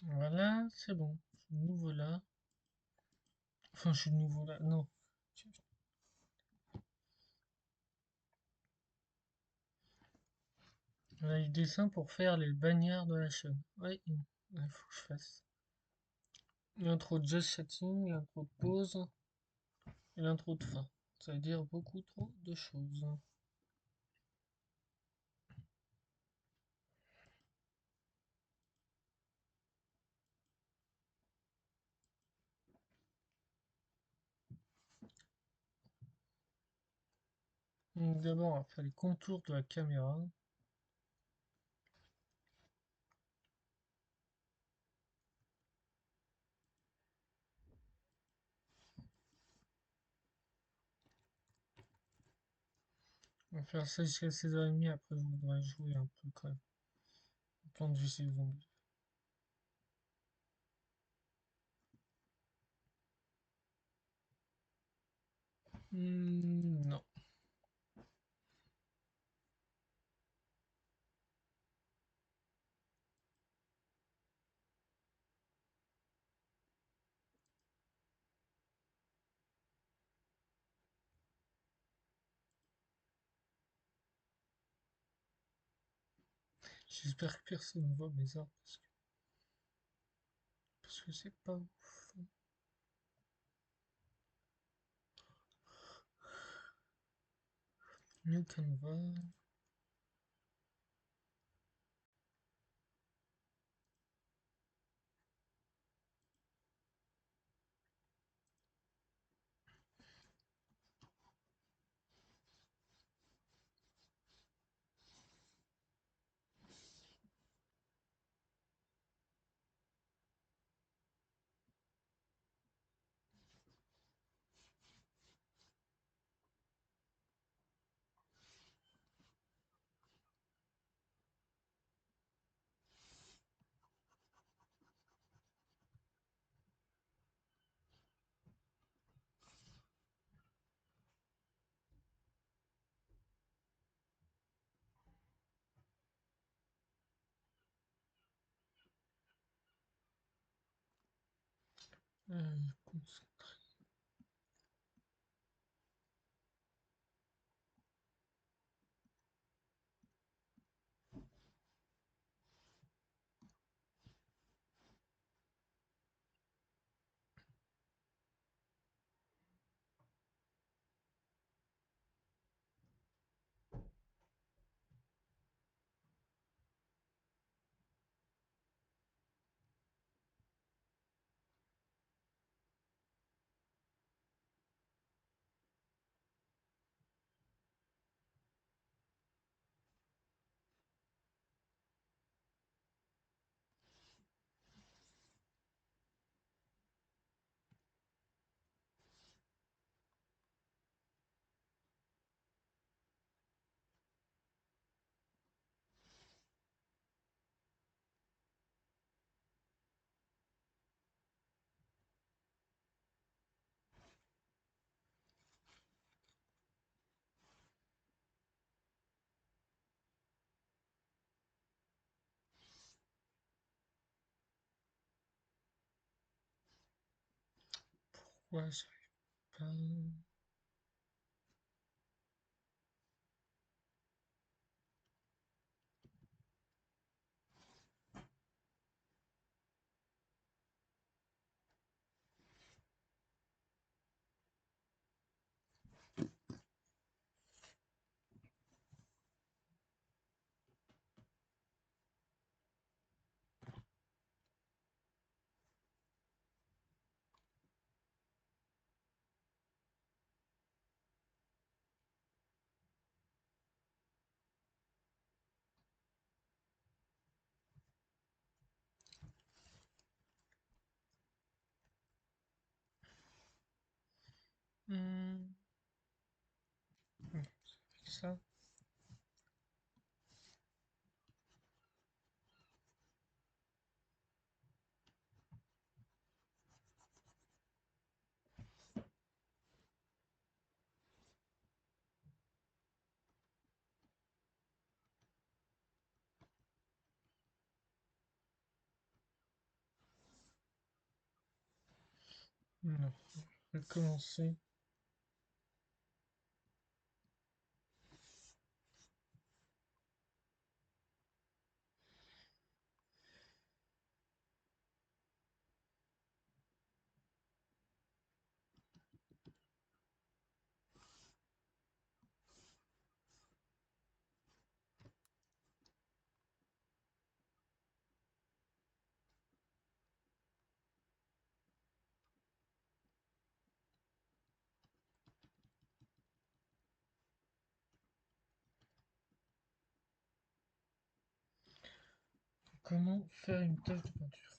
Voilà, c'est bon. Je suis de nouveau là. Enfin, je suis de nouveau là. Non. On a du dessin pour faire les bannières de la chaîne. Oui, il faut que je fasse. L'intro de Just Chatting, l'intro de pause et l'intro de fin. Ça veut dire beaucoup trop de choses. Donc d'abord, on va faire les contours de la caméra. On va faire ça jusqu'à 16h30. Après, je voudrais jouer un peu quand même. Plante de ces zombies. Non. J'espère que personne ne voit mes arbres parce que c'est pas ouf. New Canva. Euh, Pourquoi j'arrive pas? Hmm, ça. Non, je vais commencer. Comment faire une tâche de peinture?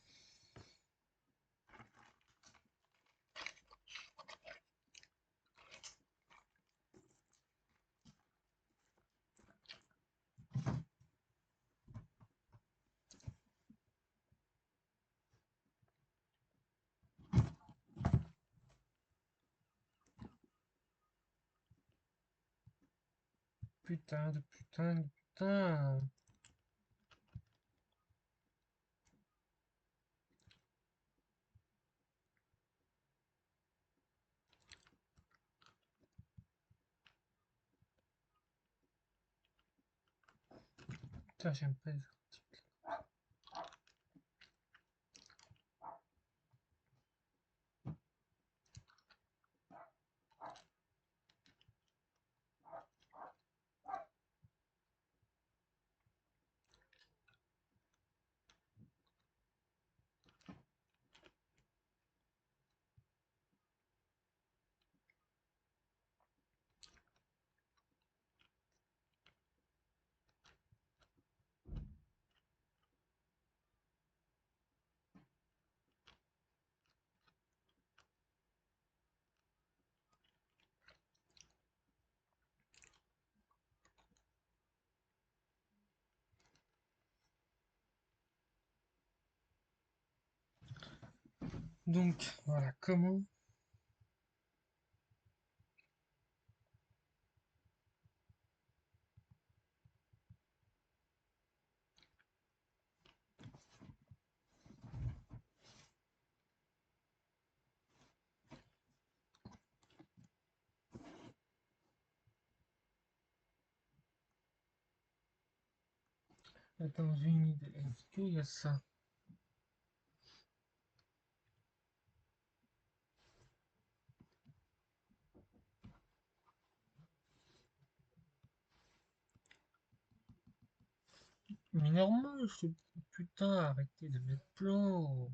Putain de putain de putain. Putain, j'aime pas les articles. Donc, voilà, comment. Attends, j'ai une idée. Est-ce qu'il y a ça? Mais normal, putain, arrêtez de mettre plan.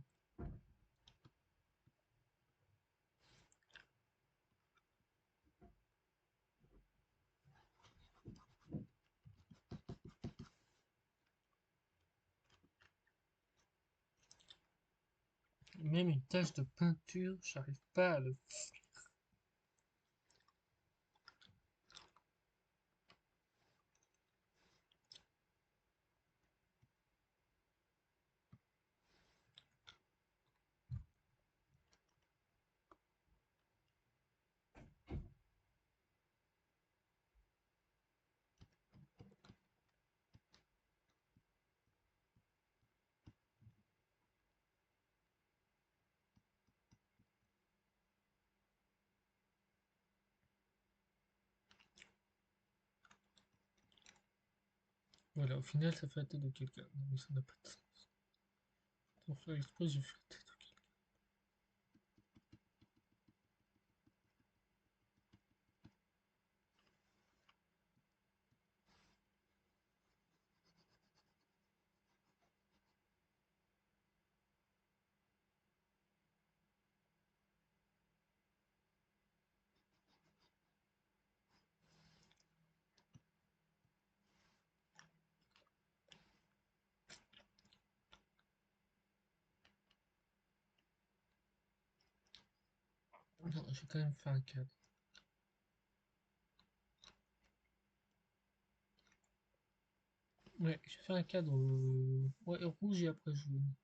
Même une tache de peinture, j'arrive pas à le. Voilà, au final, ça fait la tête de quelqu'un. Non, mais ça n'a pas de sens. Pour faire exprès, j'ai fait la tête de quelqu'un. Non, j'ai quand même fait un cadre. Ouais, j'ai fait un cadre ouais, rouge et après jaune.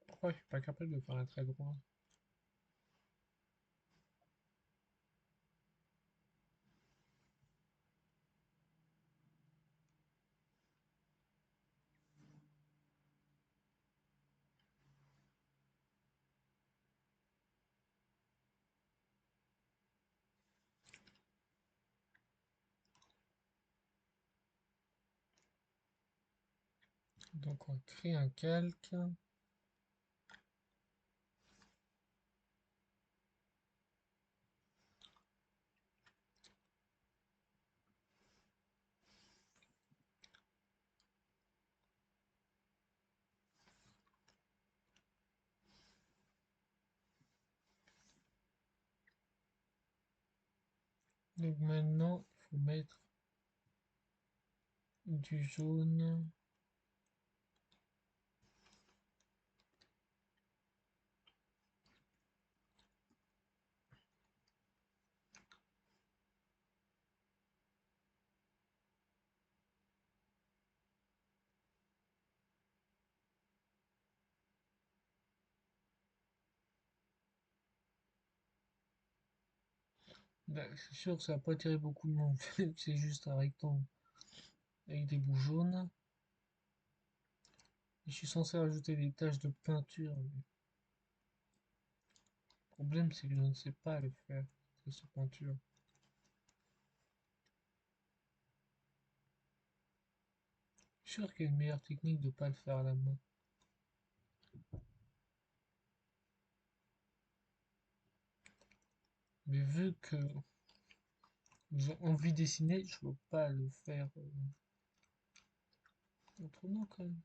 Pourquoi je suis pas capable de faire un trait droit? Donc on crée un calque. Donc maintenant, il faut mettre du jaune. Bah, c'est sûr que ça va pas attirer beaucoup de monde. C'est juste un rectangle avec des bouts jaunes. Et je suis censé rajouter des taches de peinture. Mais le problème, c'est que je ne sais pas le faire, cette peinture. Je suis sûr qu'il y a une meilleure technique de pas le faire à la main. Mais vu que j'ai envie de dessiner, je veux pas le faire autrement quand même.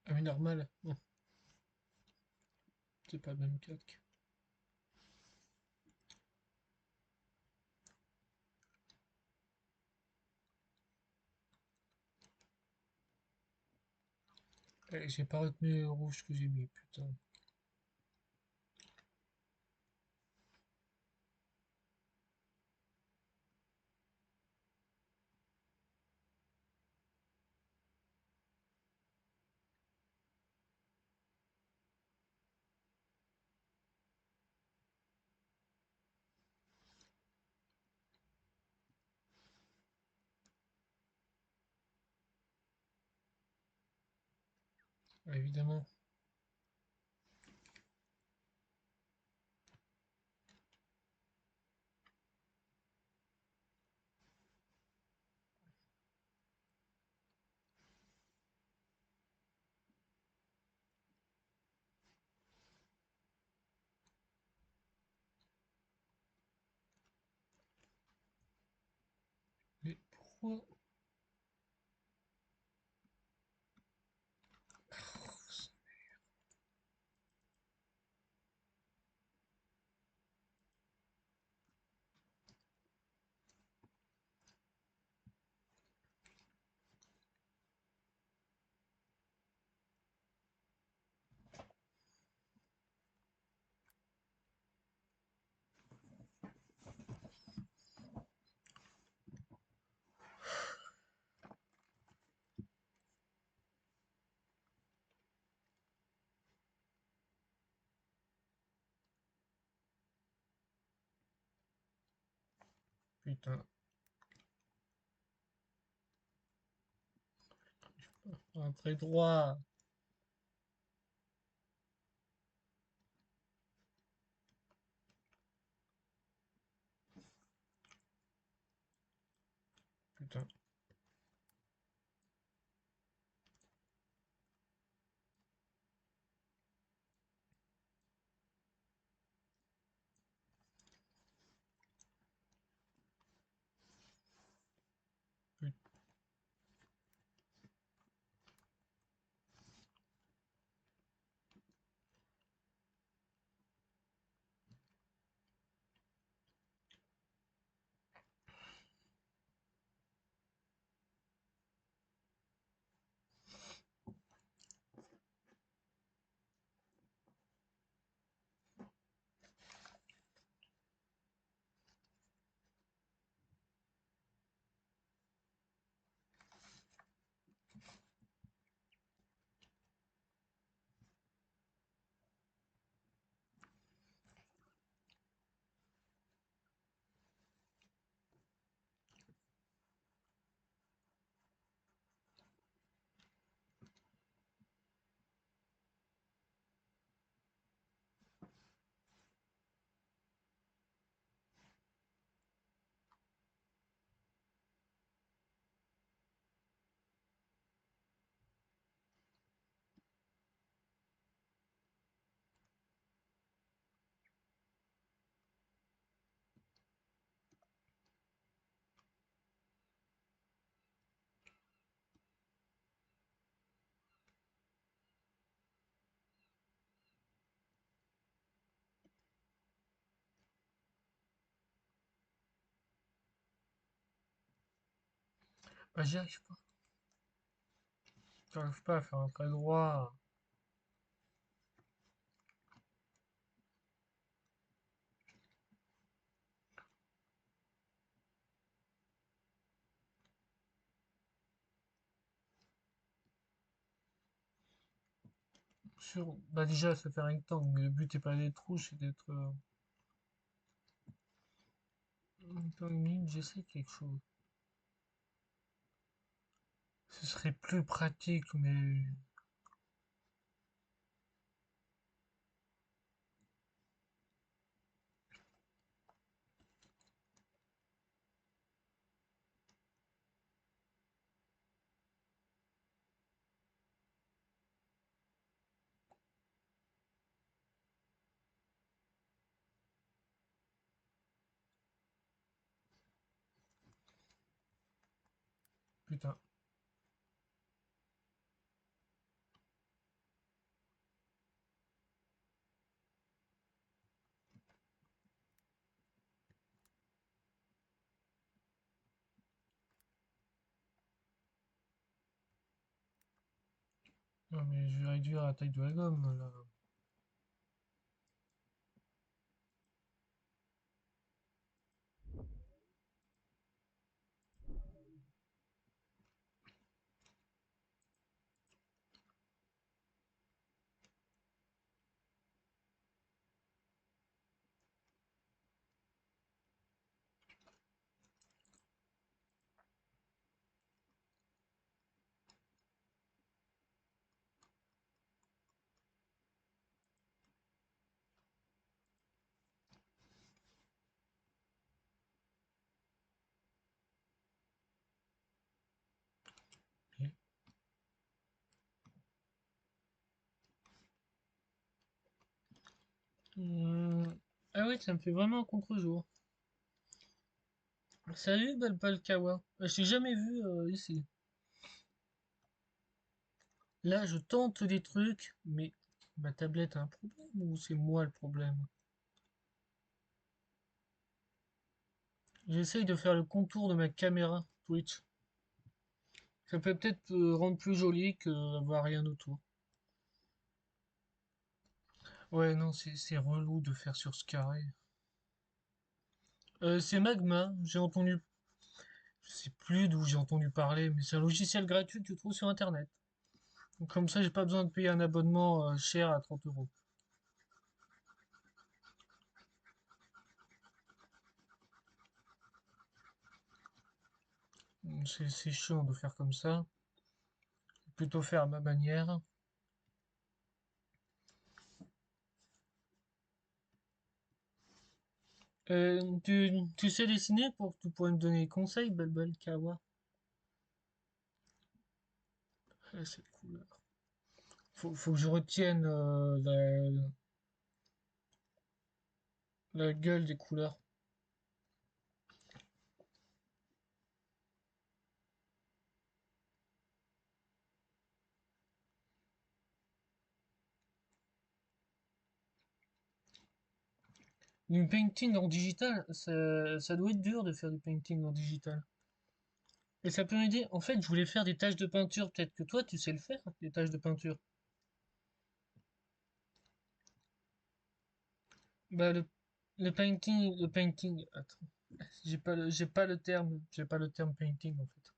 Ah mais normal, non, c'est pas le même calque. J'ai pas retenu le rouge que j'ai mis, putain. Ah, évidemment. Mais pourquoi? Putain. Un trait droit. Putain. Ah, j'y arrive pas. J'arrive pas à faire un trait droit. Bah déjà, ça fait un rectangle, mais le but est pas d'être rouge, c'est d'être... Dans une ligne, j'essaie quelque chose. Ce serait plus pratique, mais... Putain. Non, mais je vais réduire la taille de la gomme, là. Et- Hum, Ah oui, ça me fait vraiment un contre-jour. Salut, Balpalkawa. Je t'ai jamais vu ici. Là, je tente des trucs, mais ma tablette a un problème ou c'est moi le problème? J'essaye de faire le contour de ma caméra Twitch. Ça peut peut-être rendre plus joli que avoir rien autour. Ouais, non, c'est relou de faire sur ce carré. C'est Magma, j'ai entendu, je sais plus d'où j'ai entendu parler, mais c'est un logiciel gratuit que tu trouves sur Internet. Donc, comme ça, j'ai pas besoin de payer un abonnement cher à 30 €. C'est chiant de faire comme ça. Plutôt faire à ma manière. Tu sais dessiner pour que tu pourrais me donner des conseils, Balbal Kawa? C'est cool. Faut que je retienne la gueule des couleurs. Du painting en digital, ça doit être dur de faire du painting en digital. Et ça peut m'aider. En fait, je voulais faire des taches de peinture. Peut-être que toi, tu sais le faire, des taches de peinture. Bah, le painting. Attends, j'ai pas le terme painting en fait.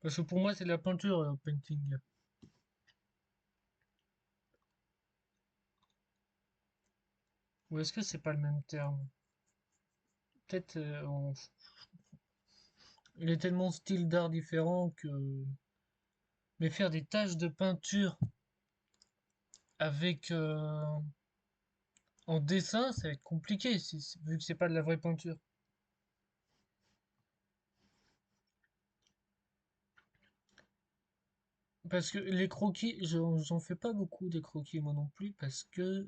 Parce que pour moi, c'est de la peinture, painting. Ou est-ce que c'est pas le même terme? Peut-être, il est tellement style d'art différent que. Mais faire des taches de peinture avec en dessin, ça va être compliqué vu que c'est pas de la vraie peinture. Parce que les croquis, j'en fais pas beaucoup des croquis moi non plus, parce que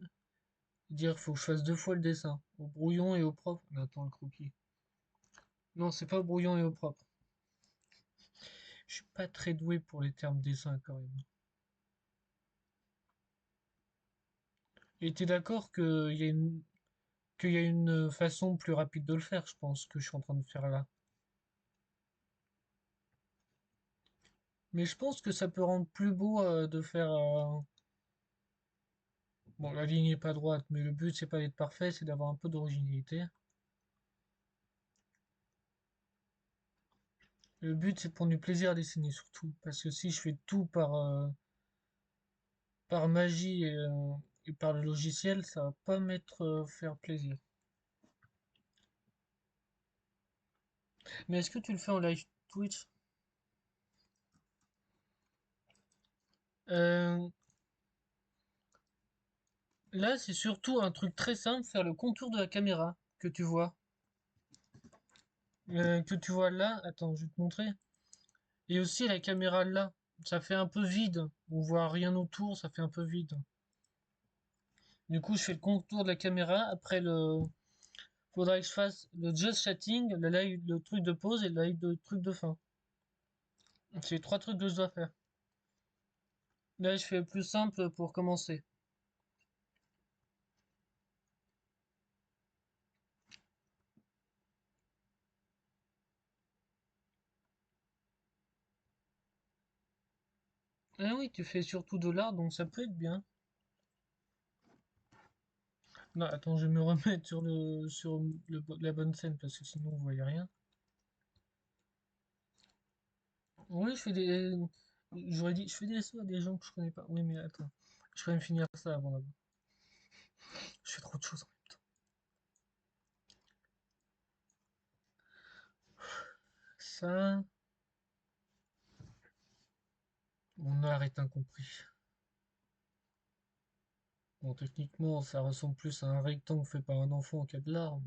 dire faut que je fasse 2 fois le dessin, au brouillon et au propre. Mais attends, le croquis. Non, c'est pas au brouillon et au propre. Je suis pas très doué pour les termes dessin quand même. Et t'es d'accord qu'il y a une façon plus rapide de le faire, je pense, que je suis en train de faire là. Mais je pense que ça peut rendre plus beau de faire. Bon, la ligne est pas droite, mais le but c'est pas d'être parfait, c'est d'avoir un peu d'originalité. Le but c'est de prendre du plaisir à dessiner surtout, parce que si je fais tout par magie et par le logiciel, ça va pas m'être faire plaisir. Mais est-ce que tu le fais en live Twitch? Euh, Là, c'est surtout un truc très simple, faire le contour de la caméra que tu vois. Que tu vois là, attends, je vais te montrer. Et aussi la caméra là, ça fait un peu vide. On voit rien autour, ça fait un peu vide. Du coup, je fais le contour de la caméra. Après, faudra que je fasse le just chatting, le truc de pause et le truc de fin. C'est les trois trucs que je dois faire. Là, je fais le plus simple pour commencer. Ah oui, tu fais surtout de l'art, donc ça peut être bien. Non, attends, je vais me remettre la bonne scène parce que sinon on voyait rien. Oui, j'aurais dit, je fais des sauts à des gens que je connais pas. Oui, mais attends, je vais me finir ça avant d'abord. Je fais trop de choses en même temps. Ça, mon art est incompris. Bon, techniquement, ça ressemble plus à un rectangle fait par un enfant qu'à de l'art,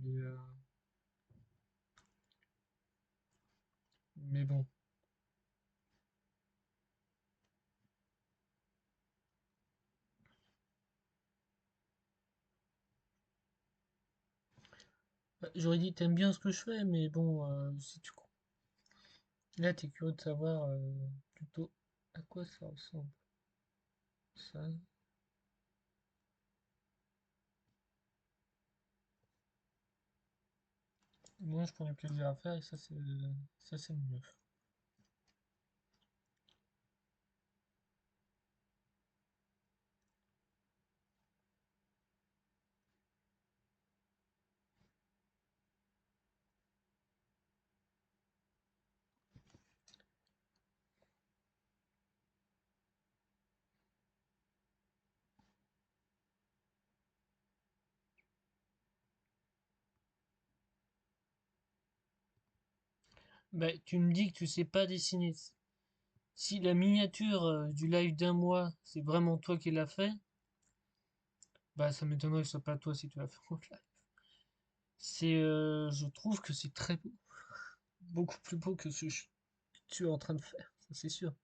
mais bon. Bah, j'aurais dit, t'aimes bien ce que je fais, mais bon, si tu... Là, t'es curieux de savoir plutôt à quoi ça ressemble. Ça, moi, je prends du plaisir à faire et ça, c'est mieux. Bah, tu me dis que tu sais pas dessiner. Si la miniature du live d'un mois, c'est vraiment toi qui l'as fait, bah ça m'étonnerait que ce soit pas toi si tu l'as fait en live. Je trouve que c'est très beau, beaucoup plus beau que ce que tu es en train de faire, ça c'est sûr.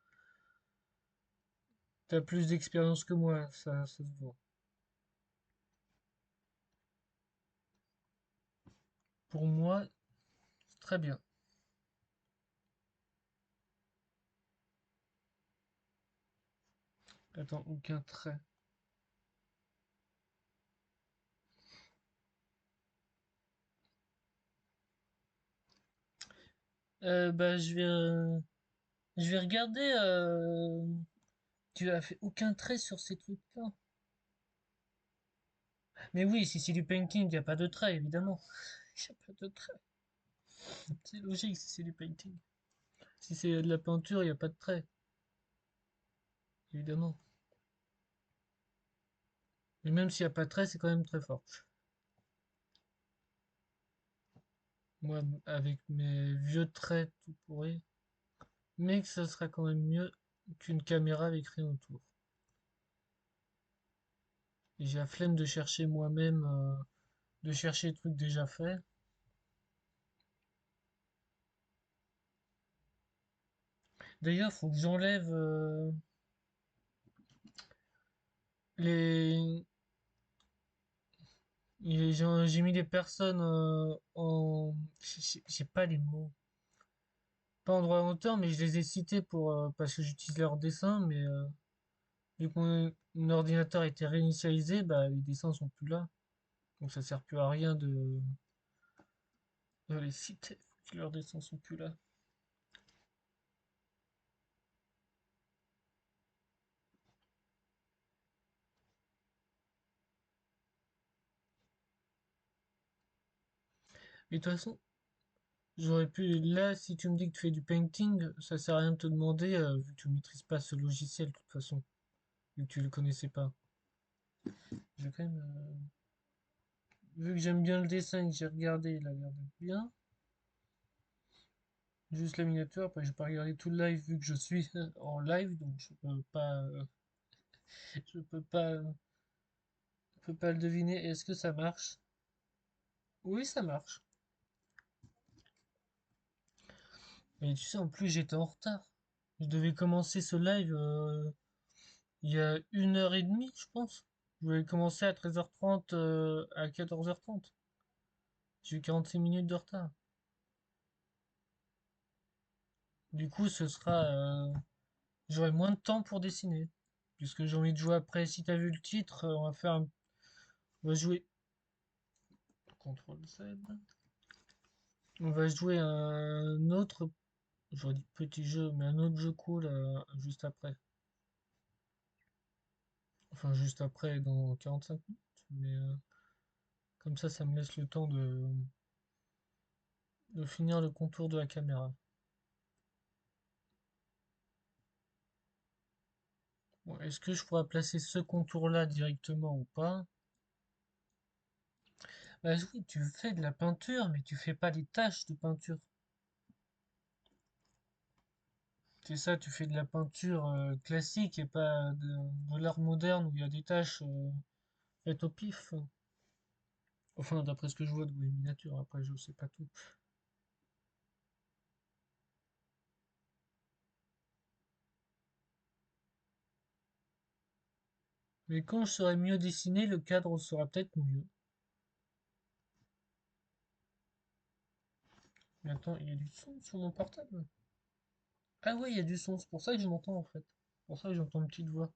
T'as plus d'expérience que moi, ça se voit. Pour moi, c'est très bien. Attends, aucun trait. Bah je vais regarder. Tu as fait aucun trait sur ces trucs-là. Mais oui, si c'est du painting, il n'y a pas de trait, évidemment. Il n'y a pas de trait. C'est logique si c'est du painting. Si c'est de la peinture, il n'y a pas de trait, évidemment. Mais même s'il n'y a pas de trait, c'est quand même très fort. Moi, avec mes vieux traits tout pourris, mais que ça sera quand même mieux qu'une caméra avec rien autour. Et j'ai la flemme de chercher moi-même, de chercher des trucs déjà faits. D'ailleurs, faut que j'enlève les. J'ai mis des personnes en. J'ai pas les mots. Pas en droit d'auteur, mais je les ai cités parce que j'utilise leurs dessins, mais vu que mon ordinateur a été réinitialisé, bah, les dessins sont plus là. Donc ça sert plus à rien de les citer, vu que leurs dessins sont plus là. Et de toute façon, j'aurais pu, là, si tu me dis que tu fais du painting, ça sert à rien de te demander, vu que tu maîtrises pas ce logiciel de toute façon, vu que tu le connaissais pas. Je vais quand même, vu que j'aime bien le dessin, que j'ai regardé, il a l'air d'être bien. Juste la miniature, après j'ai pas regardé tout le live vu que je suis en live, donc je peux pas le deviner. Est-ce que ça marche? Oui, ça marche. Et tu sais, en plus j'étais en retard. Je devais commencer ce live il y a 1 heure et demie, je pense. Je voulais commencer à 13h30 à 14h30. J'ai eu 46 minutes de retard. Du coup, j'aurai moins de temps pour dessiner. Puisque j'ai envie de jouer après. Si t'as vu le titre, on va jouer. CTRL Z. On va jouer un autre, j'aurais dit petit jeu, mais un autre jeu cool juste après. Enfin, juste après, dans 45 minutes. Mais comme ça me laisse le temps de finir le contour de la caméra. Bon, est-ce que je pourrais placer ce contour-là directement ou pas? Bah oui, tu fais de la peinture, mais tu fais pas des taches de peinture. C'est ça, tu fais de la peinture classique et pas de l'art moderne où il y a des taches faites au pif. Enfin, d'après ce que je vois de mes miniatures, après je sais pas tout. Mais quand je serai mieux dessiné, le cadre sera peut-être mieux. Mais attends, il y a du son sur mon portable? Ah ouais, il y a du son, c'est pour ça que je m'entends en fait. C'est pour ça que j'entends une petite voix.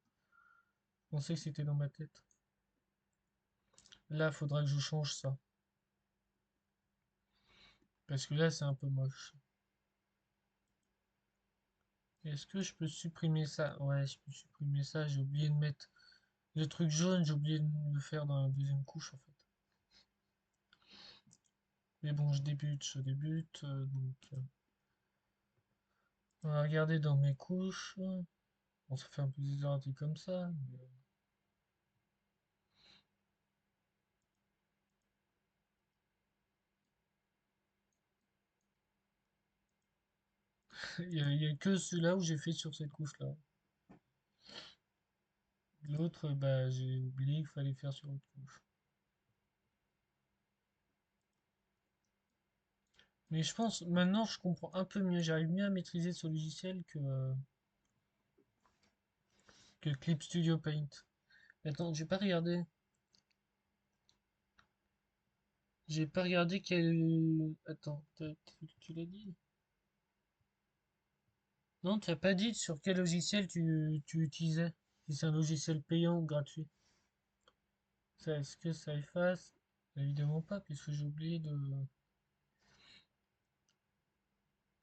Je pensais que c'était dans ma tête. Là, il faudra que je change ça. Parce que là, c'est un peu moche. Est-ce que je peux supprimer ça? Ouais, je peux supprimer ça. J'ai oublié de mettre le truc jaune, j'ai oublié de le faire dans la deuxième couche en fait. Mais bon, je débute. On va regarder dans mes couches. Bon, ça fait un peu désordre comme ça. Il y a que celui-là où j'ai fait sur cette couche-là. L'autre, bah, j'ai oublié qu'il fallait faire sur l'autre couche. Mais je pense, maintenant, je comprends un peu mieux. J'arrive mieux à maîtriser ce logiciel que Clip Studio Paint. Attends, j'ai pas regardé. J'ai pas regardé quel. Attends, tu l'as dit? Non, tu as pas dit sur quel logiciel tu utilisais. Si c'est un logiciel payant ou gratuit. Ça, est-ce que ça efface? Évidemment pas, puisque j'ai oublié de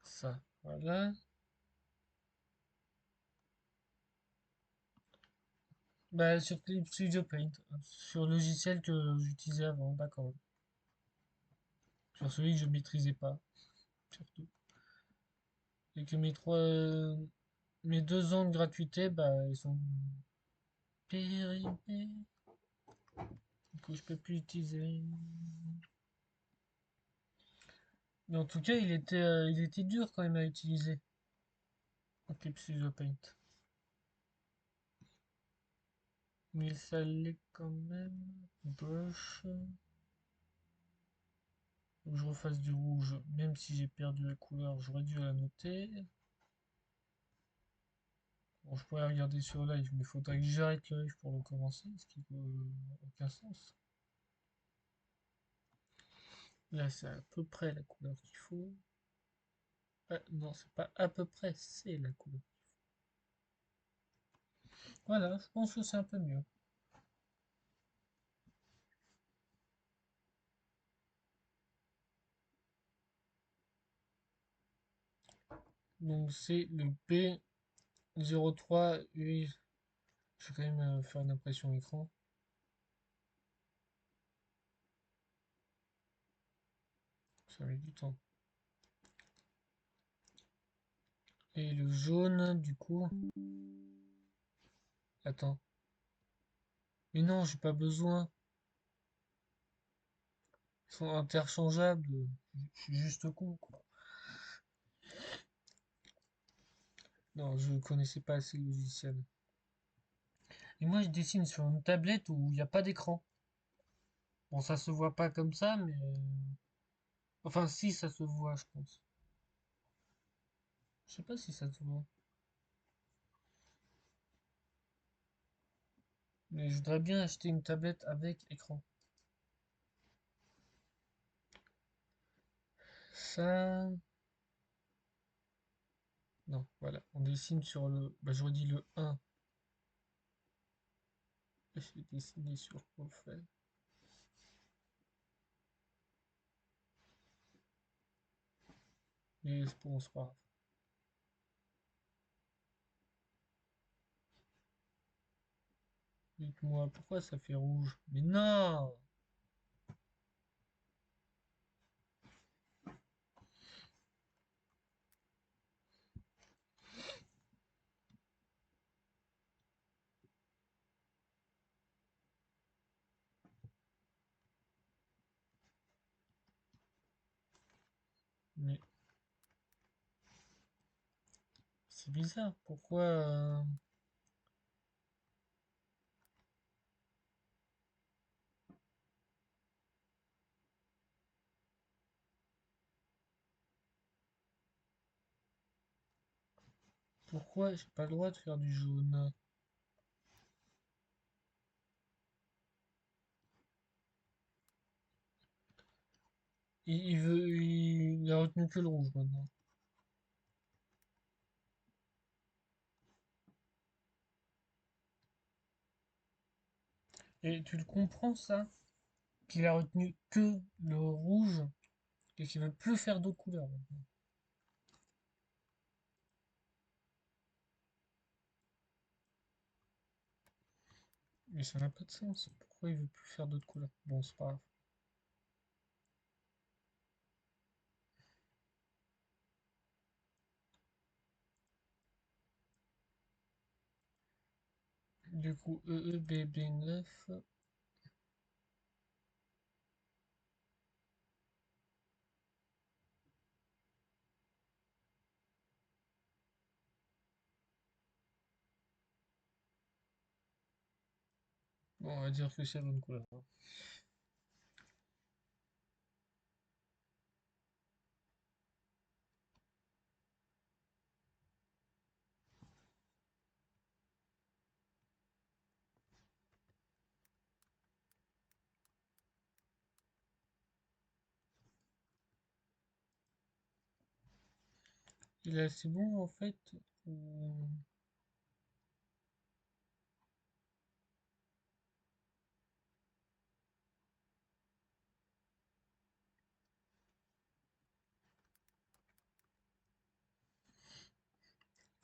ça. Voilà. Bah, sur Clip Studio Paint. Sur le logiciel que j'utilisais avant, d'accord. Sur celui que je maîtrisais pas, surtout. Et que mes 2 ans de gratuité, bah, ils sont périmés. Du coup, je peux plus utiliser. Mais en tout cas, il était dur quand même à utiliser. Clip Studio Paint. Mais ça l'est quand même. Brush. Faut que je refasse du rouge, même si j'ai perdu la couleur, j'aurais dû la noter. Bon, je pourrais regarder sur live, mais il faudrait que j'arrête le live pour le commencer, ce qui n'a aucun sens. Là, c'est à peu près la couleur qu'il faut. Ah, non, c'est pas à peu près, c'est la couleur. Voilà, je pense que c'est un peu mieux. Donc c'est le B03. Oui, je vais quand même faire une impression écran. Ça met du temps. Et le jaune, du coup... Attends. Mais non, j'ai pas besoin. Ils sont interchangeables. Je suis juste con, quoi. Non, je connaissais pas assez le logiciel. Et moi, je dessine sur une tablette où il n'y a pas d'écran. Bon, ça se voit pas comme ça, mais... Enfin, si, ça se voit, je pense. Je sais pas si ça se voit. Mais je voudrais bien acheter une tablette avec écran. Ça... Non, voilà. On dessine sur le... Bah, j'aurais dit le 1. Je vais dessiner sur Profile. Mais bon, c'est pas grave. Dites-moi, pourquoi ça fait rouge? Mais non! Mais c'est bizarre. Pourquoi... Pourquoi j'ai pas le droit de faire du jaune? Il a retenu que le rouge maintenant. Et tu le comprends ça? Qu'il a retenu que le rouge et qu'il veut plus faire d'autres couleurs maintenant. Mais ça n'a pas de sens. Pourquoi il veut plus faire d'autres couleurs? Bon, c'est pas grave. Du coup, EEBB9. Bon, on va dire que c'est la bonne couleur, hein. Il est assez bon en fait. Ou...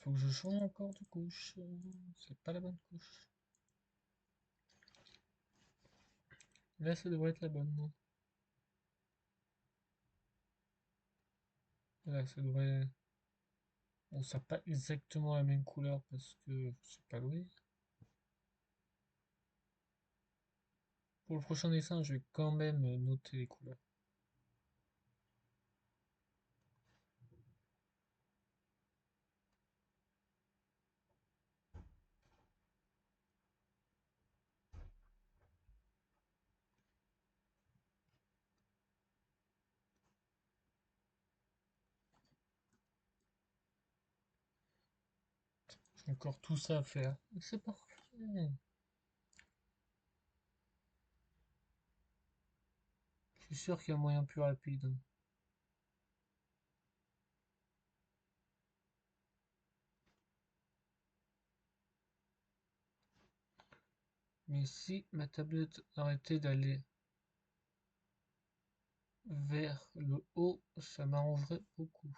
Faut que je change encore de couche. C'est pas la bonne couche. Là, ça devrait être la bonne. Là, ça devrait. Bon, ça n'a pas exactement la même couleur parce que c'est pas loué. Pour le prochain dessin, je vais quand même noter les couleurs. J'ai encore tout ça à faire. C'est parfait. Je suis sûr qu'il y a un moyen plus rapide. Mais si ma tablette arrêtait d'aller vers le haut, ça m'arrangerait beaucoup.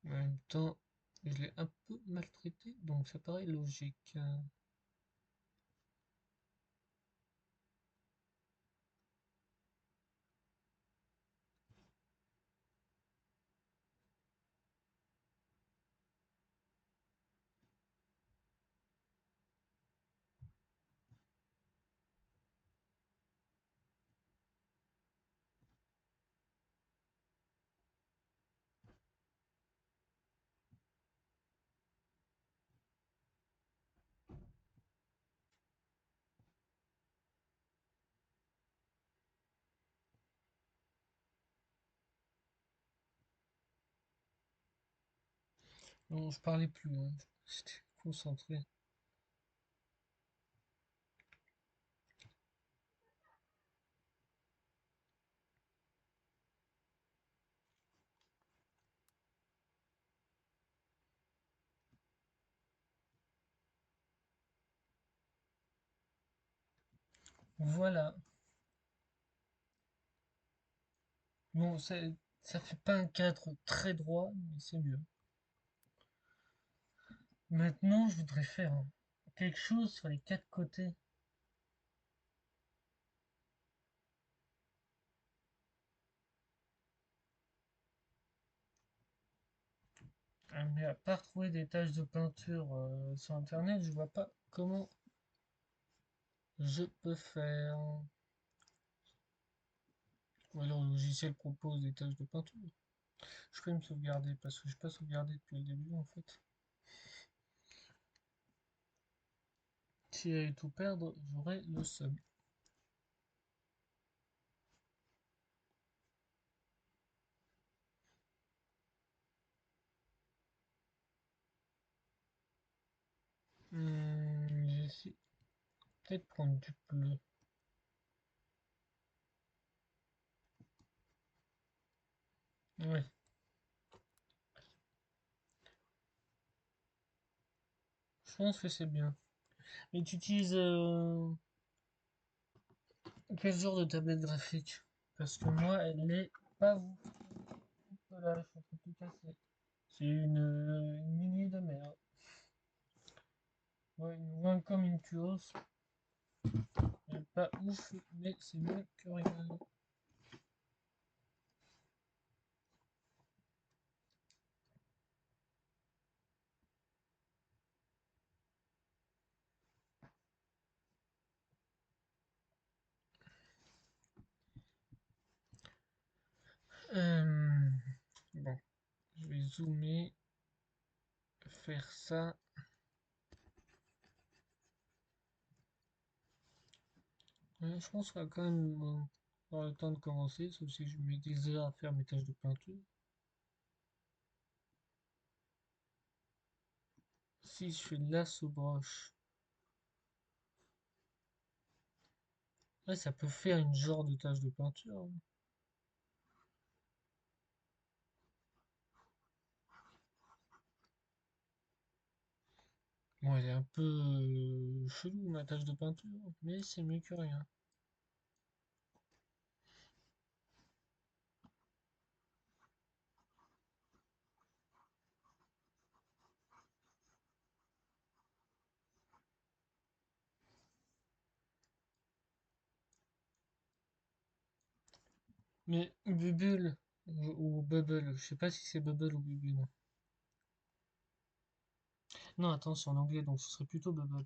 En même temps, je l'ai un peu maltraité, donc ça paraît logique. Non, je parlais plus, hein. J'étais concentré. Voilà. Bon, ça fait pas un cadre très droit, mais c'est mieux. Maintenant, je voudrais faire quelque chose sur les quatre côtés. Mais à part trouver des taches de peinture sur internet, je vois pas comment je peux faire. Ou alors le logiciel propose des tâches de peinture. Je vais me sauvegarder parce que je n'ai pas sauvegardé depuis le début en fait. Si j'allais tout perdre, j'aurais le seum. Je vais peut-être prendre du bleu. Ouais, je pense que c'est bien. Mais tu utilises quel genre de tablette graphique? Parce que moi, elle n'est pas vous. Voilà, je suis en train de tout casser. C'est une mini de merde. Ouais, une Wacom Intuos. Elle est pas ouf, mais c'est mieux que rien. Euh, bon, je vais zoomer, faire ça. Je pense qu'on va quand même avoir le temps de commencer, sauf si je mets des heures à faire mes tâches de peinture. Si je fais de lasso broche, ouais, ça peut faire une genre de tâche de peinture, hein. Bon, elle est un peu chelou ma tâche de peinture, mais c'est mieux que rien. Mais Bubble ou Bubble, je sais pas si c'est Bubble ou Bubble. Non, attends, c'est en anglais, donc ce serait plutôt Bubble.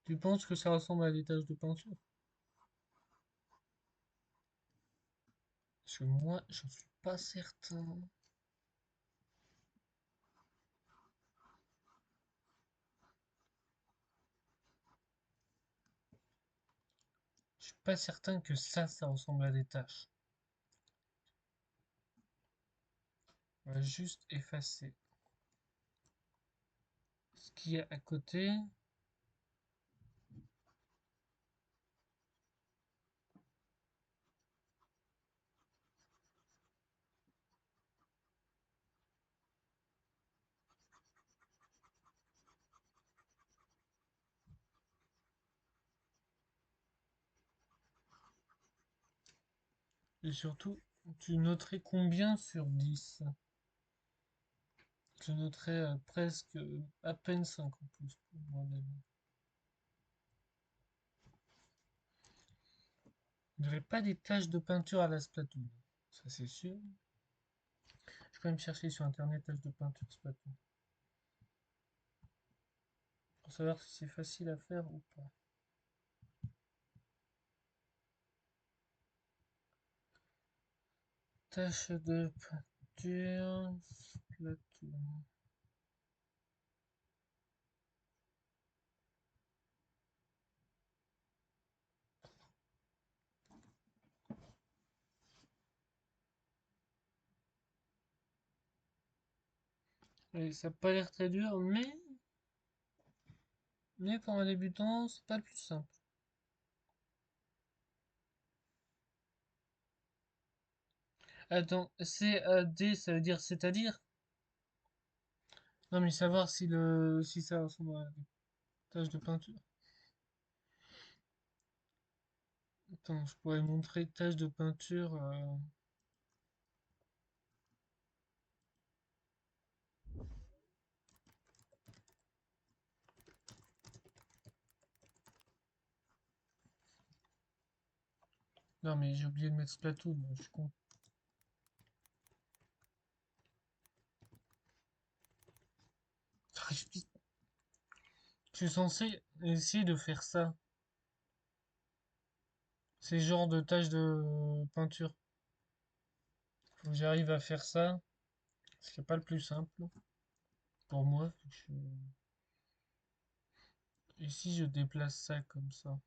Tu penses que ça ressemble à des taches de peinture? Parce que moi, j'en suis pas certain. Je suis pas certain que ça ressemble à des taches. On va juste effacer ce qu'il y a à côté. Et surtout, tu noterais combien sur 10? Je noterais presque à peine 5 en plus pour moi-même. Il n'y aurait pas des taches de peinture à la spatule. Ça c'est sûr. Je vais quand même chercher sur internet taches de peinture spatule. Pour savoir si c'est facile à faire ou pas. Taches de peinture spatule. Et ça n'a pas l'air très dur, mais pour un débutant, c'est pas le plus simple. Attends, CAD, ça veut dire c'est-à-dire? Non, mais savoir si ça ressemble à des taches de peinture. Attends, je pourrais montrer taches de peinture. Non, mais j'ai oublié de mettre Splatoon, je suis con. Je suis censé essayer de faire ça. Ces genres de taches de peinture. Faut que j'arrive à faire ça. Ce qui n'est pas le plus simple pour moi. Et si je déplace ça comme ça?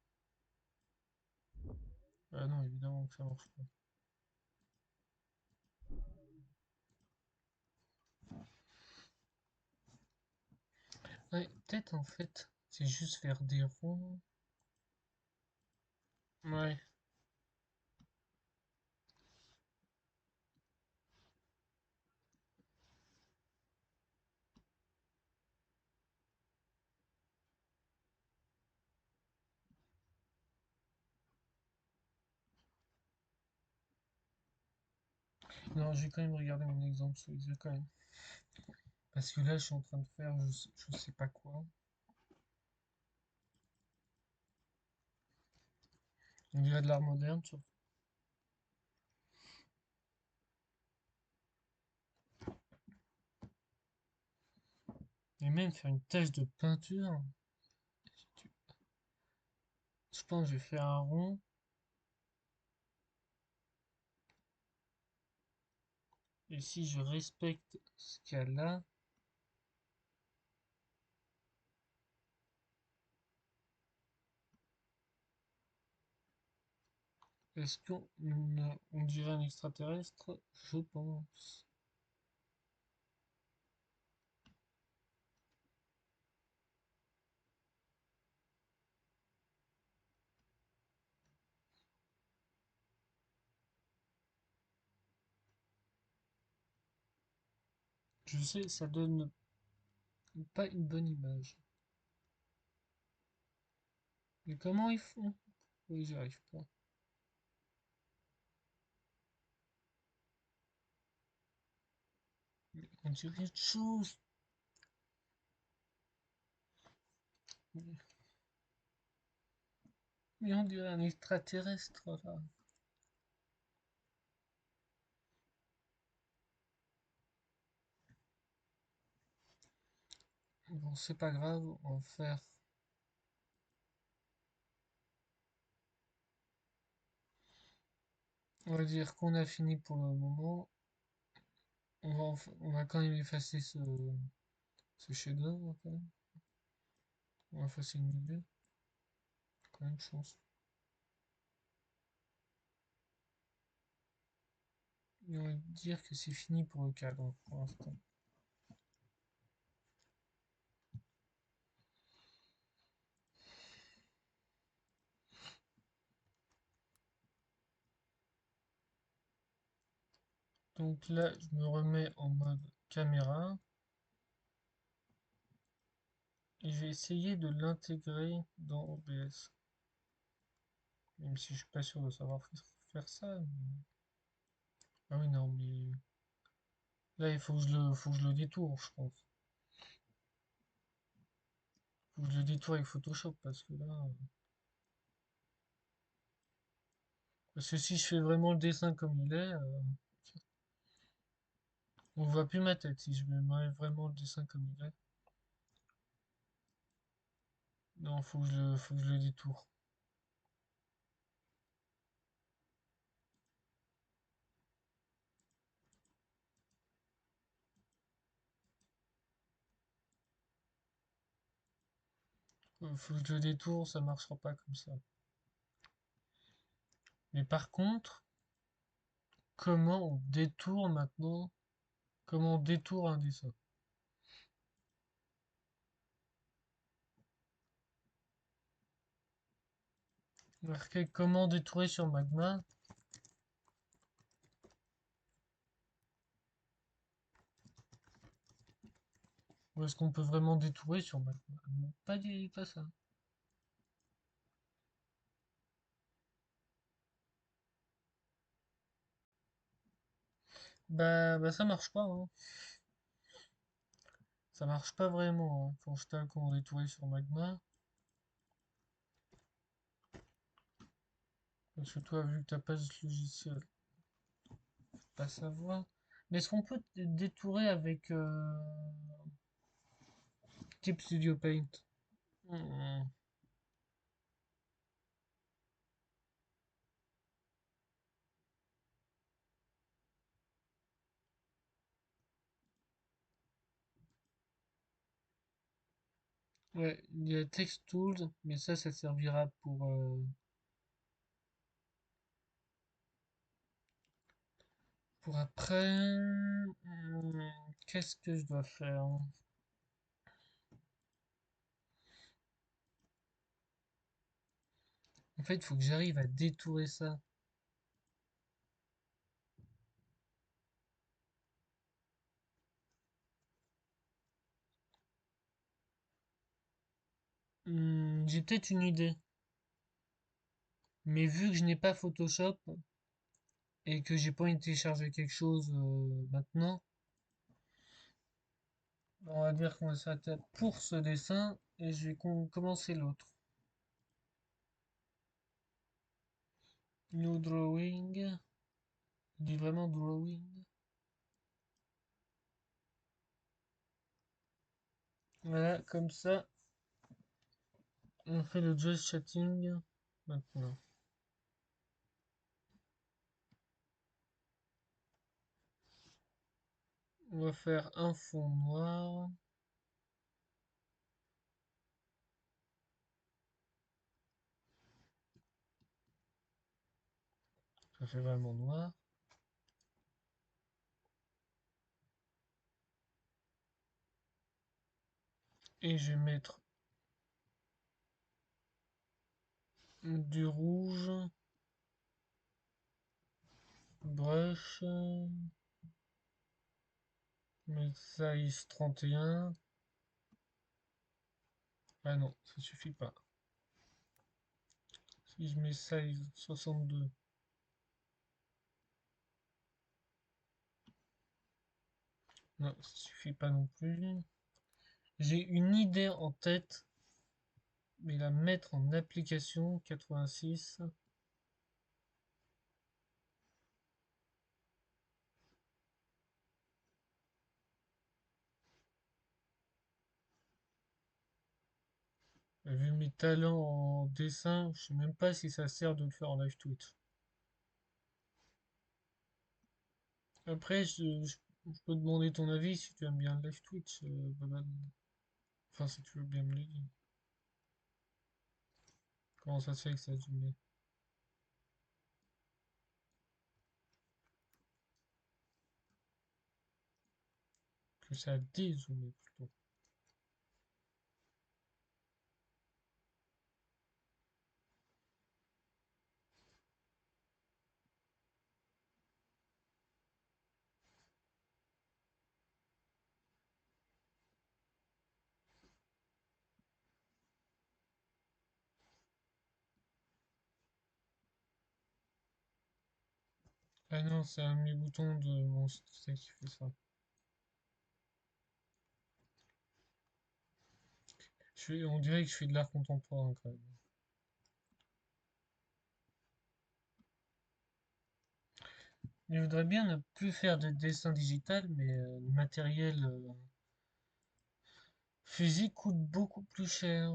Ah non, évidemment que ça marche pas. Ouais, peut-être en fait, c'est juste faire des ronds. Ouais. Non, je vais quand même regarder mon exemple sous les yeux quand même. Parce que là, je suis en train de faire je sais pas quoi. On dirait de l'art moderne, tu vois. Et même faire une tache de peinture. Je pense que je vais faire un rond. Et si je respecte ce qu'il y a là, est-ce qu'on dirait un extraterrestre? Je pense. Je sais, ça donne pas une bonne image. Mais comment ils font? Oui, j'y arrive pas. On dirait autre chose. Mais on dirait un extraterrestre là. Bon, c'est pas grave, on va faire. On va dire qu'on a fini pour le moment. On va quand même effacer ce chef-d'œuvre quand même. On va effacer le milieu, quand même, je pense. Et on va dire que c'est fini pour le cadre pour l'instant. Donc là, je me remets en mode caméra et je vais essayer de l'intégrer dans OBS. Même si je suis pas sûr de savoir faire ça. Ah oui, non, mais là, il faut que je le détourne, je pense. Faut que je le détourne avec Photoshop parce que là. Parce que si je fais vraiment le dessin comme il est, on voit plus ma tête. Si je mets vraiment le dessin comme il est. Non, faut que je le détourne. Faut que je le détourne, ça marchera pas comme ça. Mais par contre, comment on détourne maintenant? Comment on détourne un dessin? Marquer comment détourer sur Magma. Ou est-ce qu'on peut vraiment détourer sur Magma? Pas ça. Bah ça marche pas, hein. Ça marche pas vraiment, hein, quand je tape comment détourer sur Magma. Parce que toi, vu que t'as pas ce logiciel, pas savoir. Mais est-ce qu'on peut détourer avec Type Studio Paint? Hmm. Ouais, il y a Text Tools, mais ça servira pour après. Qu'est-ce que je dois faire? En fait, il faut que j'arrive à détourer ça. J'ai peut-être une idée. Mais vu que je n'ai pas Photoshop et que j'ai pas envie de télécharger quelque chose maintenant, on va dire qu'on va s'arrêter pour ce dessin et je vais commencer l'autre. New drawing. Il dit vraiment drawing. Voilà, comme ça, on fait le just chatting maintenant. On va faire un fond noir. Ça fait vraiment noir. Et je vais mettre du rouge. Brush. Mais size 31. Ah non, ça suffit pas. Si je mets size 62. Non, ça suffit pas non plus. J'ai une idée en tête, mais la mettre en application 86. Vu mes talents en dessin, je sais même pas si ça sert de le faire en live tweet. Après, je peux demander ton avis si tu aimes bien le live tweet, Baban. Enfin, si tu veux bien me le dire. Comment ça se fait que ça a zoomé? Que ça a dézoomé plutôt. Ah non, c'est un de mes boutons de mon steak qui fait ça. On dirait que je fais de l'art contemporain quand même. Je voudrais bien ne plus faire de dessin digital, mais le matériel physique coûte beaucoup plus cher.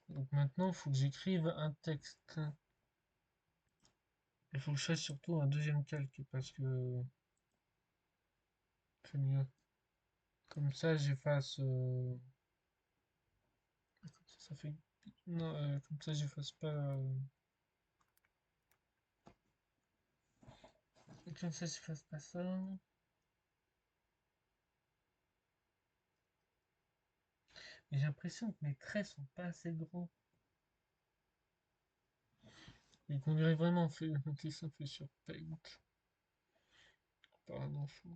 Donc maintenant, il faut que j'écrive un texte. Il faut que je fasse surtout un deuxième calque parce que c'est mieux. Comme ça, j'efface. Ça fait. Non, comme ça, j'efface pas. Comme ça, j'efface pas ça. Mais j'ai l'impression que mes traits sont pas assez grands. Et qu'on dirait vraiment fait, que ça fait sur Paint par un enfant.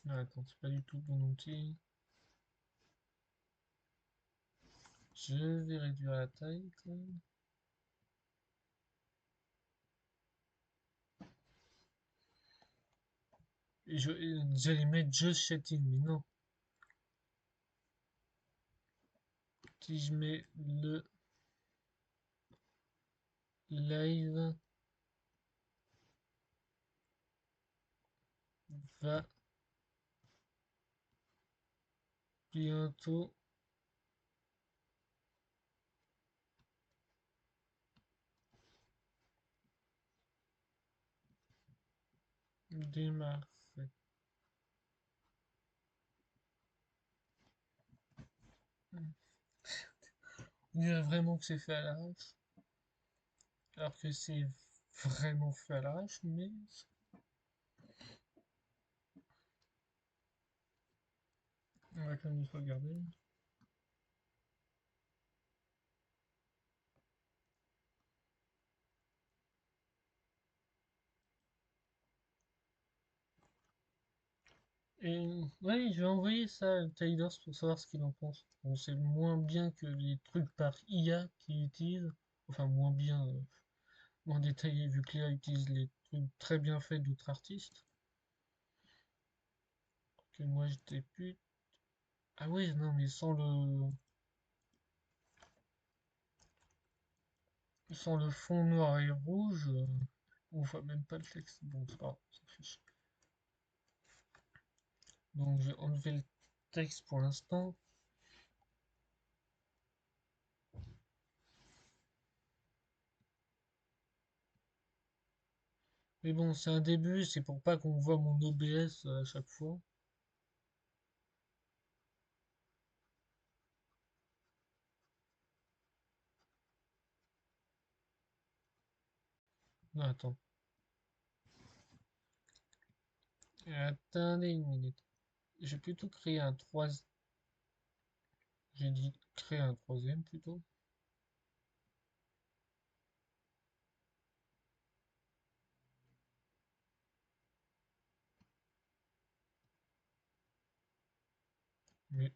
Ah, attends, c'est pas du tout le bon outil. Je vais réduire la taille quand même. Et j'allais mettre Just Chatting, mais non. Si je mets le live va bientôt démarrer. On dirait vraiment que c'est fait à l'arrache, alors que c'est vraiment fait à l'arrache, mais on va quand même regarder. Et ouais, je vais envoyer ça à Tyler pour savoir ce qu'il en pense. Bon, c'est moins bien que les trucs par IA qu'il utilise, enfin moins bien, moins détaillé vu que l'IA utilise les trucs très bien faits d'autres artistes. Que moi je débute. Ah oui, non, mais sans le fond noir et rouge, on voit même pas le texte. Bon, c'est pas grave, ça fait chier. Donc je vais enlever le texte pour l'instant. Mais bon, c'est un début, c'est pour pas qu'on voit mon OBS à chaque fois. Non, attends. Attendez une minute. J'ai plutôt créé un troisième. J'ai dit créer un troisième plutôt. Mais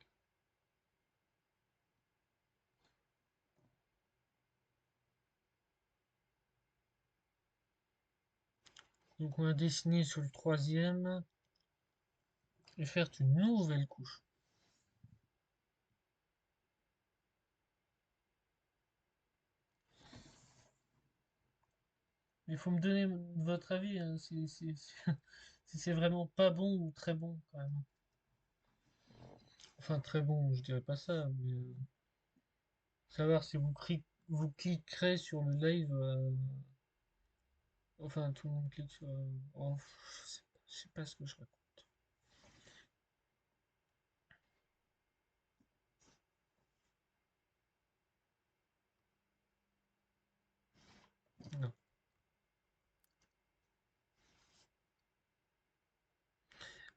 donc on va dessiner sur le troisième et faire une nouvelle couche. Il faut me donner votre avis, hein, si c'est vraiment pas bon ou très bon quand même. Enfin très bon, je dirais pas ça, mais savoir si vous cliquerez sur le live, enfin tout le monde clique sur. Oh, je sais pas ce que je raconte. Non.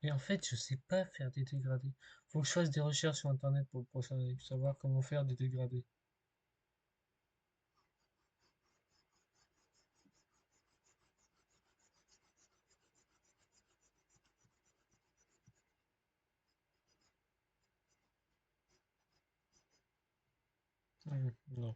Mais en fait, je sais pas faire des dégradés. Faut que je fasse des recherches sur internet pour le prochain live, savoir comment faire des dégradés. Non.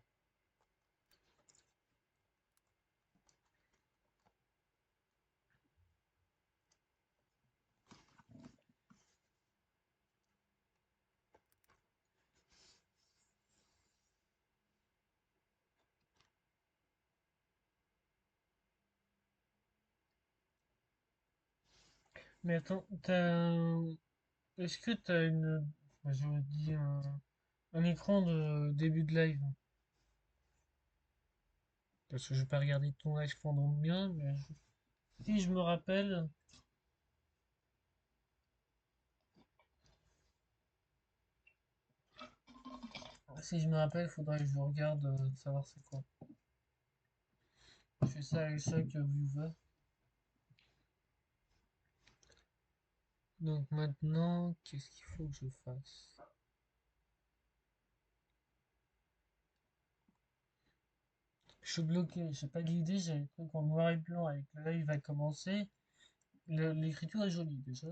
Mais attends, est-ce que t'as une, bah, je dis un écran de début de live? Parce que je vais pas regarder ton live pendant le mien, mais si je me rappelle, si je me rappelle, faudrait que je regarde, savoir c'est quoi. Je fais ça avec chaque viewer. Donc maintenant, qu'est-ce qu'il faut que je fasse? Je suis bloqué, j'ai pas d'idée, j'ai le truc en noir et blanc avec le live va commencer. L'écriture est jolie déjà.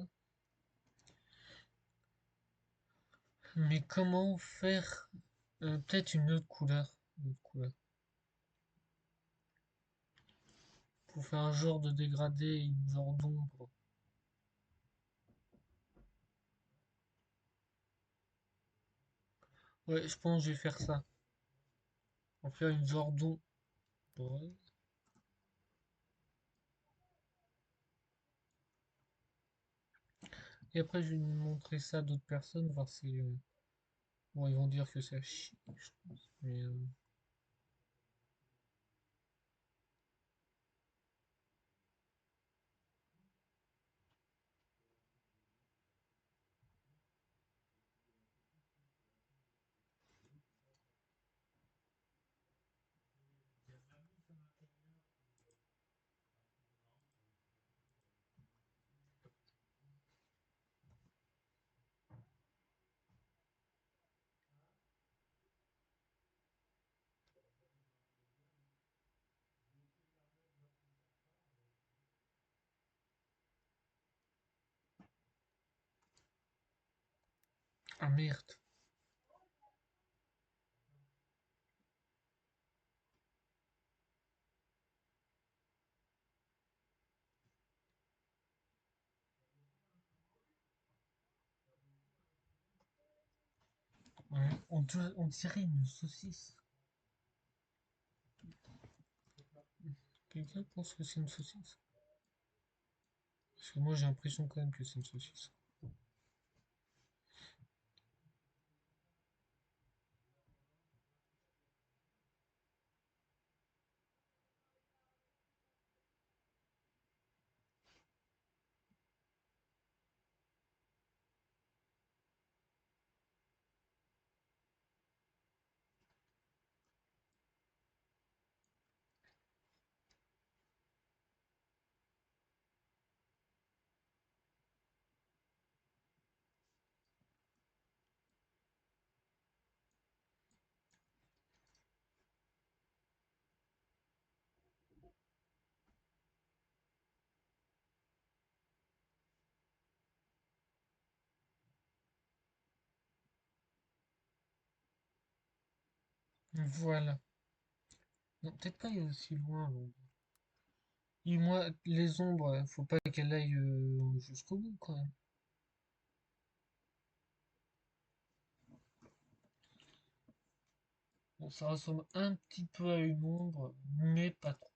Mais comment faire peut-être une autre couleur, pour faire un genre de dégradé et une genre d'ombre. Ouais, je pense que je vais faire ça. On va faire une genre d'ombre. Ouais. Et après, je vais montrer ça à d'autres personnes, voir si. Bon, ils vont dire que c'est à chier, je pense. Mais. Ah merde. Ouais, on dirait une saucisse. Quelqu'un pense que c'est une saucisse? Parce que moi j'ai l'impression quand même que c'est une saucisse. Voilà. Non, peut-être pas aussi loin. Et moi, les ombres, faut pas qu'elles aillent jusqu'au bout quand même. Bon, ça ressemble un petit peu à une ombre, mais pas trop.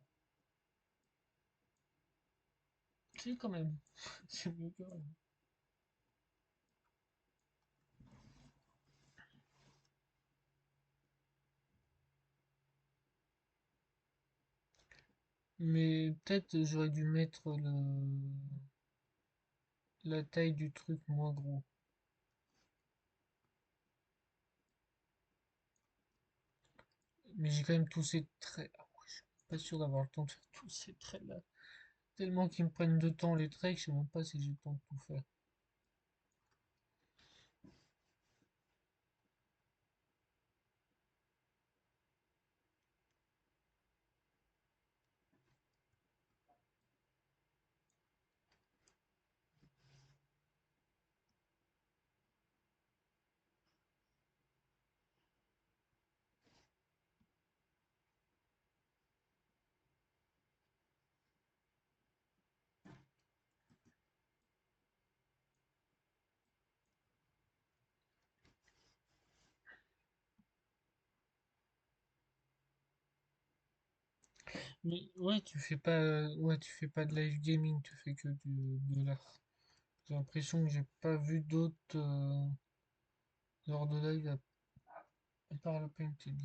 Si, quand même. C'est mieux que rien. Mais peut-être j'aurais dû mettre la taille du truc moins gros. Mais j'ai quand même tous ces traits. Ah ouais, je suis pas sûr d'avoir le temps de faire tous ces traits là. Tellement qu'ils me prennent de temps les traits que je sais même pas si j'ai le temps de tout faire. Mais ouais, tu fais pas de live gaming, tu fais que de l'art. J'ai l'impression que j'ai pas vu d'autres genres de live à part le painting.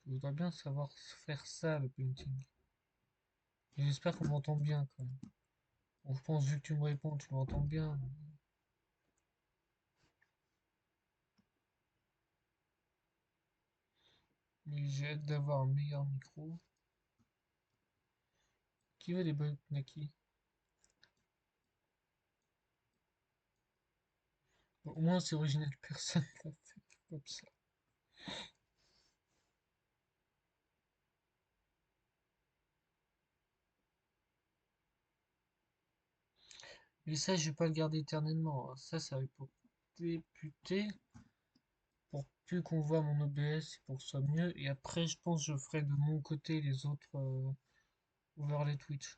Je voudrais bien savoir faire ça, le painting. Et j'espère qu'on m'entend bien quand même. Bon, je pense, vu que tu me réponds, tu m'entends bien. Mais j'ai hâte d'avoir un meilleur micro. Qui veut des bugs Naki? Au moins, c'est original, personne n'a fait comme ça. Et ça, je vais pas le garder éternellement, hein. Ça va être pour débuter, pour plus qu'on voit mon OBS, et pour que ce soit mieux. Et après, je pense que je ferai de mon côté les autres overlay Twitch.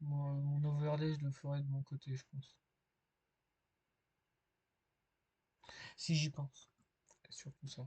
Mon overlay, je le ferai de mon côté, je pense. Si j'y pense. C'est surtout ça.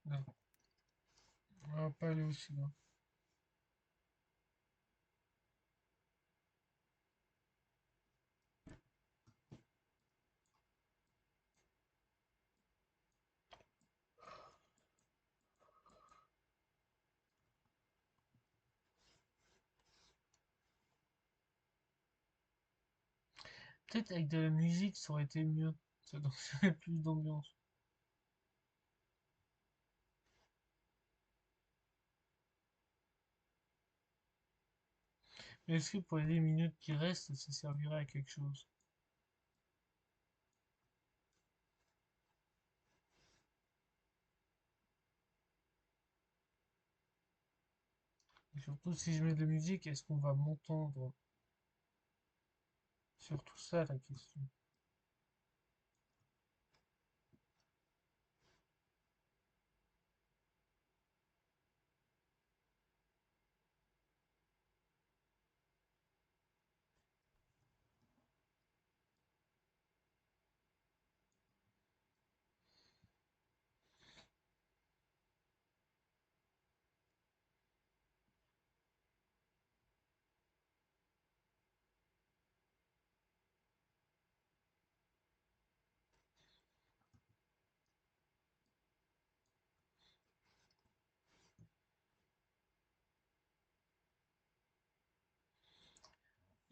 Non, on va pas aller aussi loin. Peut-être avec de la musique, ça aurait été mieux. Ça donnerait plus d'ambiance. Mais est-ce que pour les 10 minutes qui restent, ça servirait à quelque chose? Et surtout, si je mets de la musique, est-ce qu'on va m'entendre? Surtout ça, la question.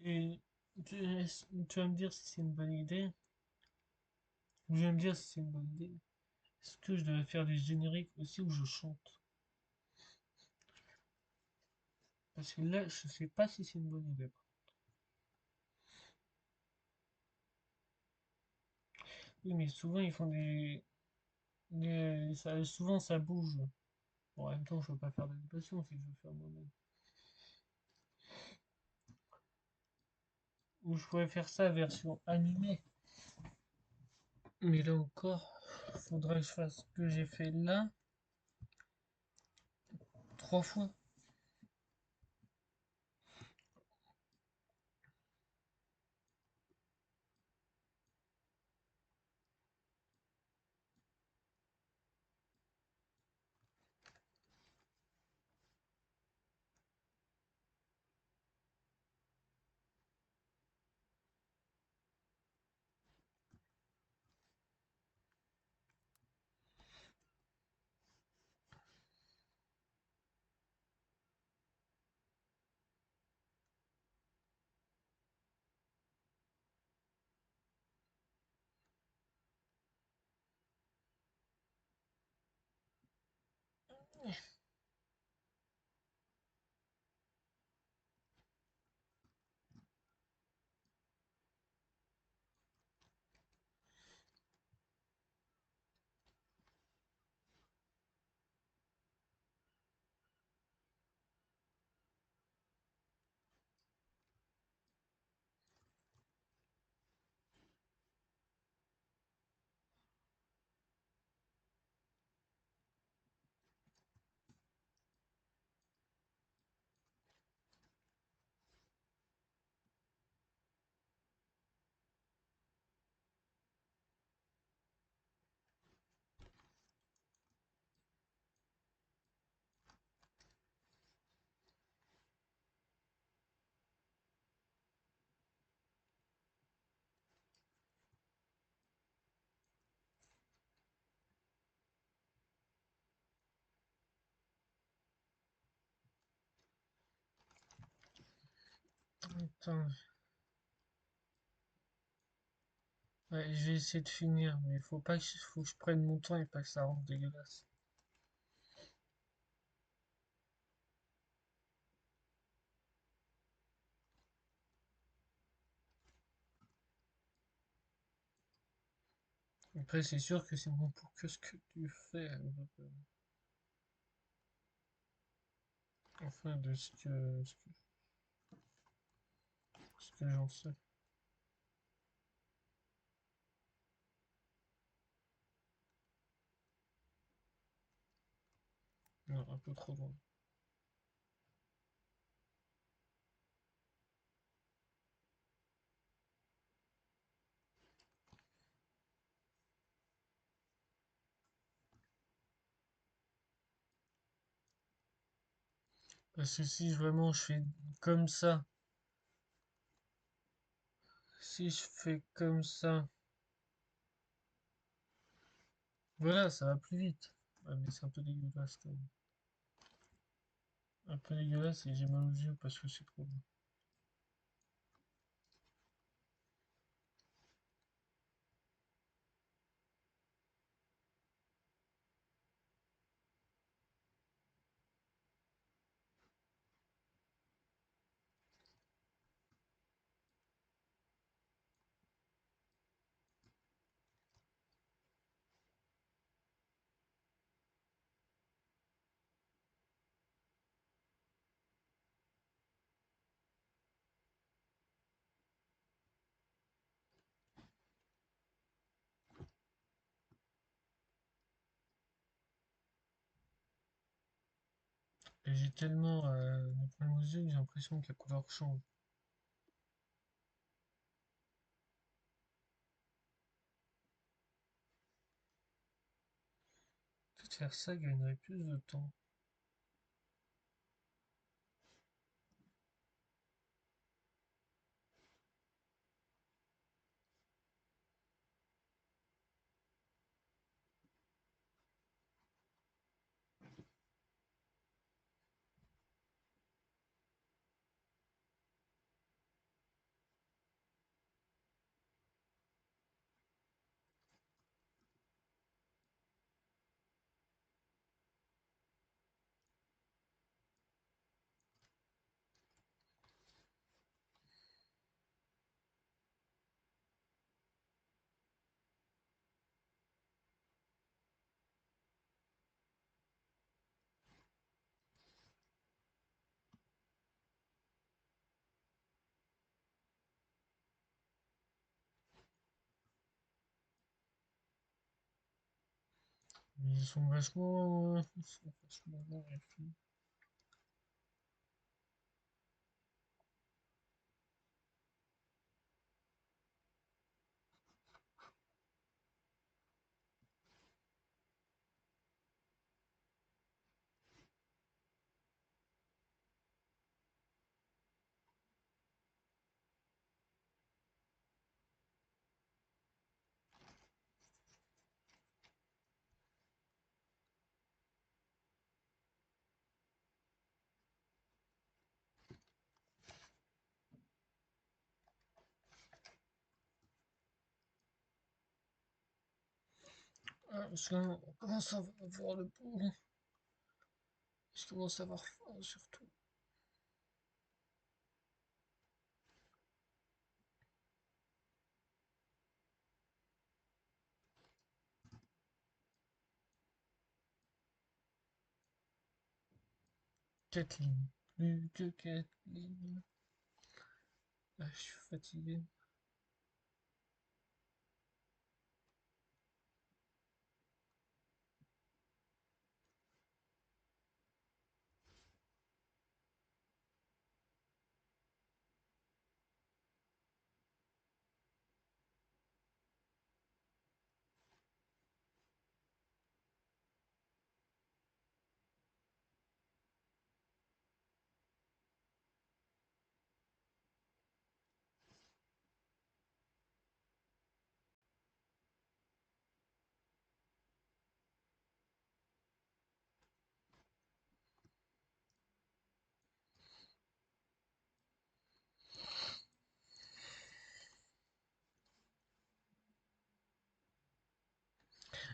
Et tu vas me dire si c'est une bonne idée, ou tu vas me dire si c'est une bonne idée. Est-ce que je devais faire des génériques aussi où je chante? Parce que là, je sais pas si c'est une bonne idée. Oui, mais souvent ils font souvent ça bouge. Bon, en même temps, je veux pas faire d'animation si je veux faire moi-même. Ou je pourrais faire ça version animée. Mais là encore, faudrait que je fasse ce que j'ai fait là 3 fois. Attends, ouais, je vais essayer de finir, mais faut que je prenne mon temps et pas que ça rende dégueulasse. Après, c'est sûr que c'est bon pour que ce que tu fais, enfin, de ce que j'en sais. Non, un peu trop loin. Parce que si vraiment je fais comme ça, si je fais comme ça, voilà, ça va plus vite. Ah, mais c'est un peu dégueulasse quand même. Un peu dégueulasse et j'ai mal aux yeux parce que c'est trop long. Et j'ai tellement de problèmes aux yeux que j'ai l'impression que la couleur change. Peut-être faire ça gagnerait plus de temps. Mais ils sont vachement longs et tout. Ah, parce qu'on commence à avoir le bout. Je commence à avoir faim surtout. Kathleen. Plus que Kathleen. Ah, je suis fatigué.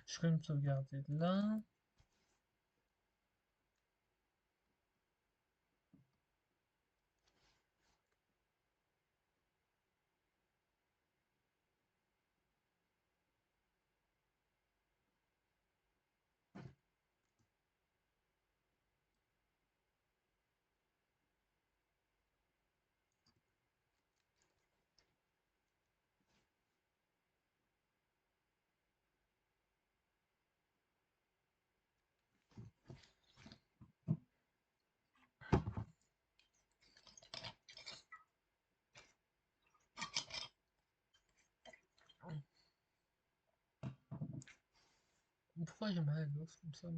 Je vais quand même sauvegarder là. Pourquoi j'ai mal à l'os comme ça?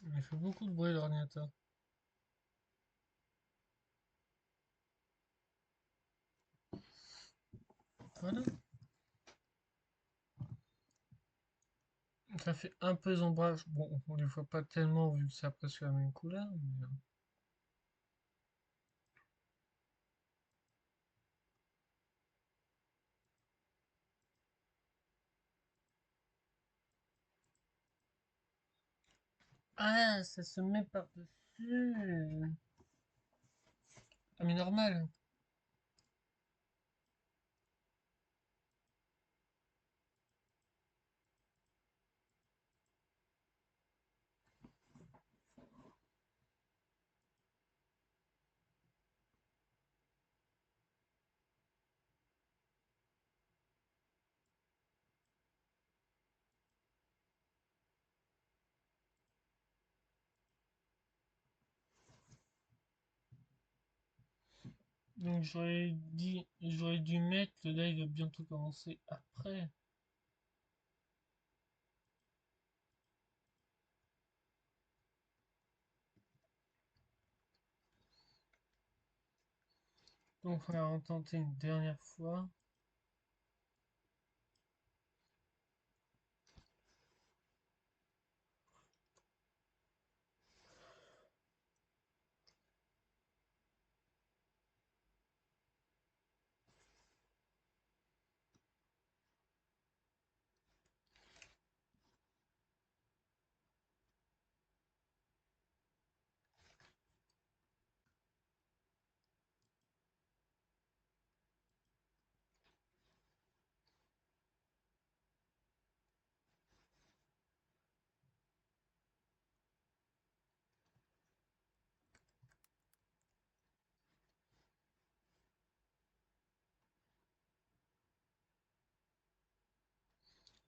Il fait beaucoup de bruit l'ordinateur. Voilà. Ça fait un peu d'ombrage. Bon, on les voit pas tellement vu que c'est presque la même couleur. Mais... Ah, ça se met par-dessus. Ah, mais normal. Donc j'aurais dû mettre le live va bientôt commencer après. Donc on va en tenter une dernière fois.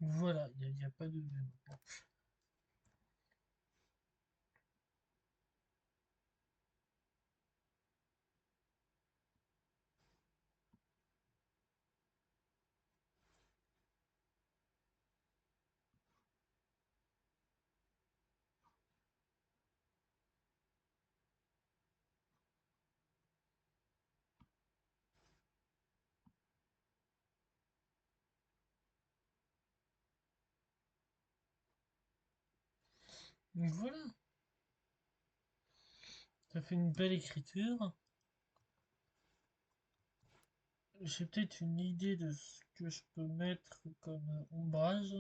Voilà, il n'y a pas de V maintenant. Donc voilà, ça fait une belle écriture. J'ai peut-être une idée de ce que je peux mettre comme ombrage.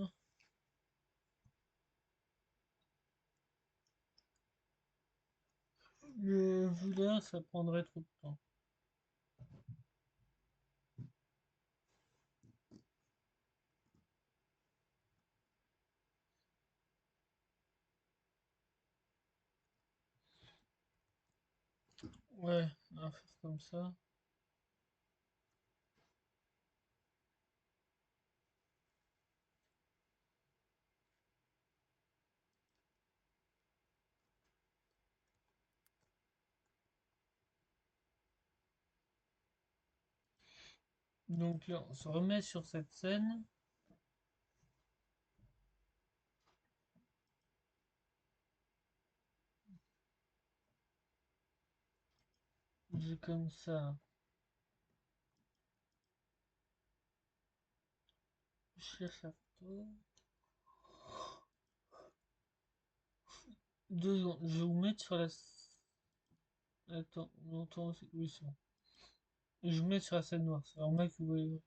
Mais vu là, ça prendrait trop de temps. Ouais, on va faire comme ça. Donc là, on se remet sur cette scène. J'ai comme ça. Je cherche la photo. 2 secondes. Je vais vous mettre sur la. Attends, on entend aussi. Oui, c'est bon. Je vous mets sur la scène noire. C'est normal que vous voyez.